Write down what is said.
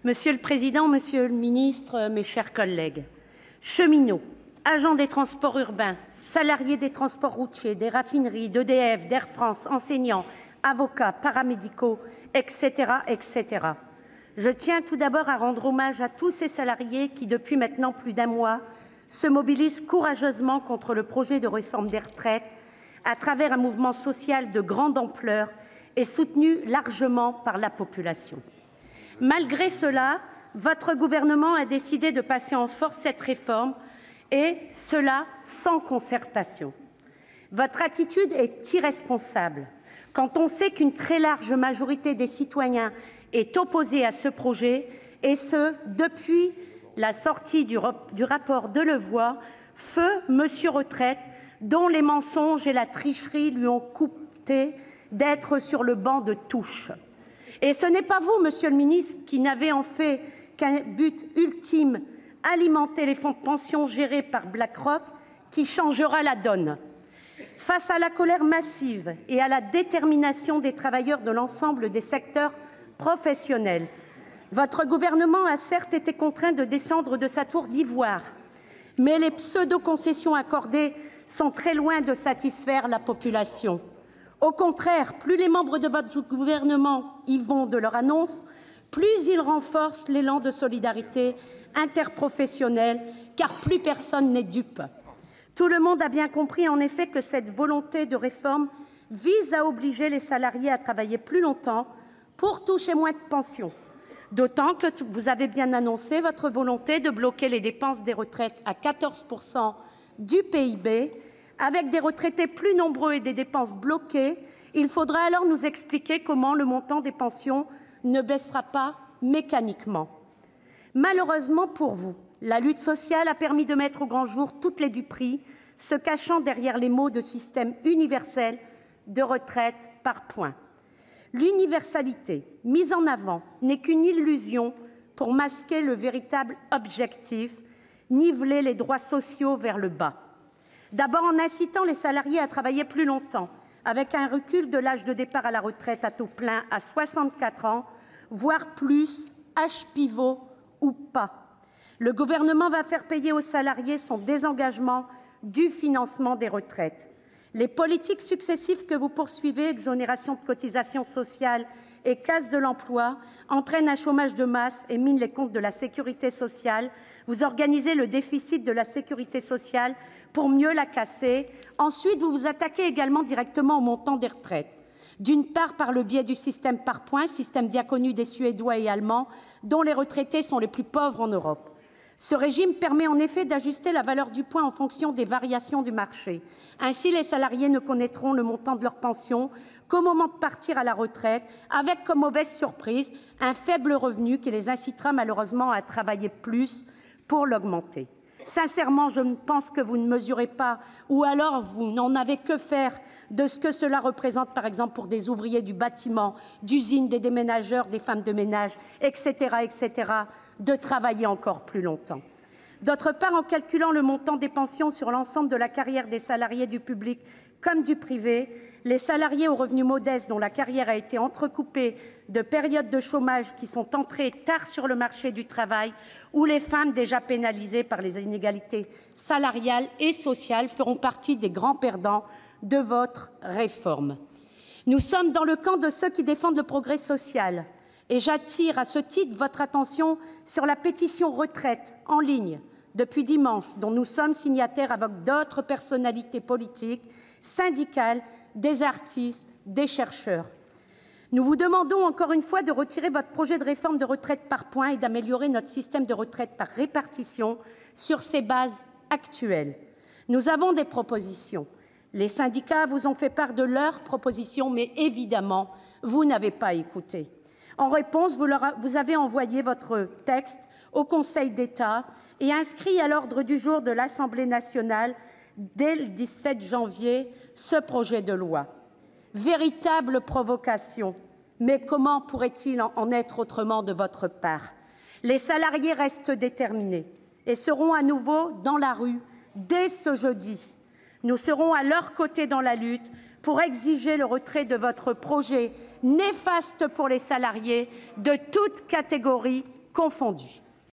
Monsieur le président, monsieur le ministre, mes chers collègues, cheminots, agents des transports urbains, salariés des transports routiers, des raffineries, d'EDF, d'Air France, enseignants, avocats, paramédicaux, etc. Je tiens tout d'abord à rendre hommage à tous ces salariés qui, depuis maintenant plus d'un mois, se mobilisent courageusement contre le projet de réforme des retraites à travers un mouvement social de grande ampleur et soutenu largement par la population. Malgré cela, votre gouvernement a décidé de passer en force cette réforme, et cela sans concertation. Votre attitude est irresponsable quand on sait qu'une très large majorité des citoyens est opposée à ce projet, et ce depuis la sortie du rapport Delevoye, feu Monsieur Retraite, dont les mensonges et la tricherie lui ont coûté d'être sur le banc de touche. Et ce n'est pas vous, monsieur le ministre, qui n'avez en fait qu'un but ultime, alimenter les fonds de pension gérés par BlackRock, qui changera la donne. Face à la colère massive et à la détermination des travailleurs de l'ensemble des secteurs professionnels, votre gouvernement a certes été contraint de descendre de sa tour d'ivoire, mais les pseudo-concessions accordées sont très loin de satisfaire la population. Au contraire, plus les membres de votre gouvernement y vont de leur annonce, plus ils renforcent l'élan de solidarité interprofessionnelle, car plus personne n'est dupe. Tout le monde a bien compris en effet que cette volonté de réforme vise à obliger les salariés à travailler plus longtemps pour toucher moins de pension. D'autant que vous avez bien annoncé votre volonté de bloquer les dépenses des retraites à 14 % du PIB. Avec des retraités plus nombreux et des dépenses bloquées, il faudra alors nous expliquer comment le montant des pensions ne baissera pas mécaniquement. Malheureusement pour vous, la lutte sociale a permis de mettre au grand jour toutes les duperies, se cachant derrière les mots de système universel de retraite par points. L'universalité mise en avant n'est qu'une illusion pour masquer le véritable objectif, niveler les droits sociaux vers le bas. D'abord en incitant les salariés à travailler plus longtemps, avec un recul de l'âge de départ à la retraite à taux plein à 64 ans, voire plus, âge pivot ou pas. Le gouvernement va faire payer aux salariés son désengagement du financement des retraites. Les politiques successives que vous poursuivez, exonération de cotisations sociales et casse de l'emploi, entraînent un chômage de masse et minent les comptes de la sécurité sociale. Vous organisez le déficit de la sécurité sociale pour mieux la casser. Ensuite, vous vous attaquez également directement au montant des retraites. D'une part, par le biais du système par points, système bien connu des Suédois et Allemands, dont les retraités sont les plus pauvres en Europe. Ce régime permet en effet d'ajuster la valeur du point en fonction des variations du marché. Ainsi, les salariés ne connaîtront le montant de leur pension qu'au moment de partir à la retraite, avec comme mauvaise surprise un faible revenu qui les incitera malheureusement à travailler plus pour l'augmenter. Sincèrement, je pense que vous ne mesurez pas, ou alors vous n'en avez que faire de ce que cela représente, par exemple, pour des ouvriers du bâtiment, d'usine, des déménageurs, des femmes de ménage, etc., de travailler encore plus longtemps. D'autre part, en calculant le montant des pensions sur l'ensemble de la carrière des salariés du public comme du privé, les salariés aux revenus modestes dont la carrière a été entrecoupée de périodes de chômage qui sont entrées tard sur le marché du travail, ou les femmes déjà pénalisées par les inégalités salariales et sociales feront partie des grands perdants de votre réforme. Nous sommes dans le camp de ceux qui défendent le progrès social, et j'attire à ce titre votre attention sur la pétition retraite en ligne depuis dimanche, dont nous sommes signataires avec d'autres personnalités politiques, syndicales, des artistes, des chercheurs. Nous vous demandons encore une fois de retirer votre projet de réforme de retraite par points et d'améliorer notre système de retraite par répartition sur ses bases actuelles. Nous avons des propositions. Les syndicats vous ont fait part de leurs propositions, mais évidemment, vous n'avez pas écouté. En réponse, vous avez envoyé votre texte au Conseil d'État et inscrit à l'ordre du jour de l'Assemblée nationale, dès le 17 janvier, ce projet de loi. Véritable provocation, mais comment pourrait-il en être autrement de votre part? Les salariés restent déterminés et seront à nouveau dans la rue dès ce jeudi. Nous serons à leurs côtés dans la lutte pour exiger le retrait de votre projet néfaste pour les salariés de toutes catégories confondus.